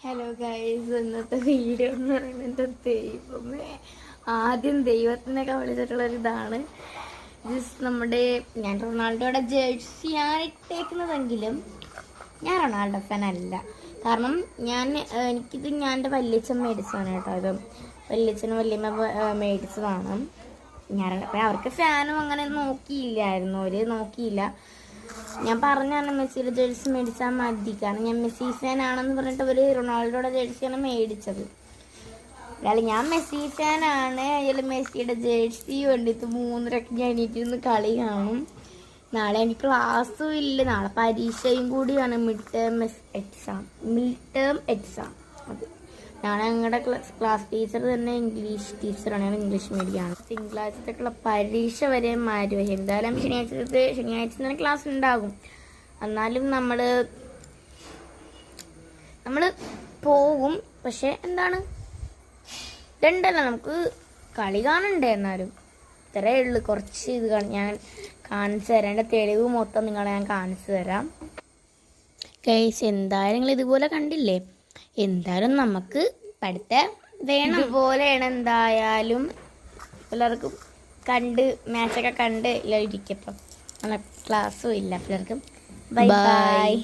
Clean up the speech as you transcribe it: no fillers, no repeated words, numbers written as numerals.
Hello guys, ഇന്നത്തെ video എന്ന് പറയുന്നത് എൻ്റെ ദൈവമേ, ആദ്യം ദൈവത്തിനൊക്കെ വിളിച്ചിട്ടുള്ളൊരിതാണ്. ഞാൻ റൊണാൾഡോയുടെ ജേഴ്സിയാണ് ഇട്ടേക്കുന്നതെങ്കിലും ഞാൻ റൊണാൾഡോ ഫാൻ അല്ല. കാരണം എനിക്കിത് എൻ്റെ വല്യച്ഛൻ മേടിച്ചതാണ് കേട്ടോ. ഇത് വല്യച്ഛനും വല്യമ്മ മേടിച്ചതാണ്. അപ്പം അവർക്ക് ഫാനും അങ്ങനെ നോക്കിയില്ലായിരുന്നു, നോക്കിയില്ല. ഞാൻ പറഞ്ഞാണ് മെസ്സിയുടെ ജേഴ്സി മേടിച്ചാൽ മതി, കാരണം ഞാൻ മെസ്സി ഫാൻ ആണെന്ന് പറഞ്ഞിട്ട് അവർ റൊണാൾഡോയുടെ ജേഴ്സിയാണ് മേടിച്ചത്. അല്ല, ഞാൻ മെസ്സി ഫാനാണ്. അതിൽ മെസ്സിയുടെ ജേഴ്സി വേണ്ടിയിട്ട് 3:30 ഞാൻ എണീറ്റിരുന്ന് കളി കാണും. നാളെ എനിക്ക് ക്ലാസ്സും ഇല്ല, നാളെ പരീക്ഷയും കൂടിയാണ്, മിഡ് ടേം എക്സാം. അത് നാളെ ഞങ്ങളുടെ ക്ലാസ് ടീച്ചർ തന്നെ ഇംഗ്ലീഷ് ടീച്ചറാണ്, ഇംഗ്ലീഷ് മീഡിയമാണ്. തിങ്കളാഴ്ചത്തേക്കുള്ള പരീക്ഷ വരെ മാറ്റി വയ്ക്കും. എന്തായാലും ശനിയാഴ്ച തന്നെ ക്ലാസ് ഉണ്ടാകും. എന്നാലും നമ്മൾ പോകും. പക്ഷെ എന്താണ് രണ്ടല്ല, നമുക്ക് കളി കാണണ്ടേ. എന്നാലും ഇത്രയേ ഉള്ളൂ. കുറച്ച് ഇത് ഞാൻ കാണിച്ചു തരാം. എൻ്റെ തെളിവ് മൊത്തം നിങ്ങളെ ഞാൻ കാണിച്ചു തരാം. ഗൈസ്, എന്തായാലും നിങ്ങൾ ഇതുപോലെ കണ്ടില്ലേ, എന്തായാലും നമുക്ക് പഠിത്തം വേണം. ഇതുപോലെയാണ് എന്തായാലും എല്ലാവർക്കും മാച്ചൊക്കെ കണ്ട് എല്ലാവരും ഇരിക്കപ്പം. ക്ലാസ്സും ഇല്ല പിള്ളേർക്കും. Bye bye.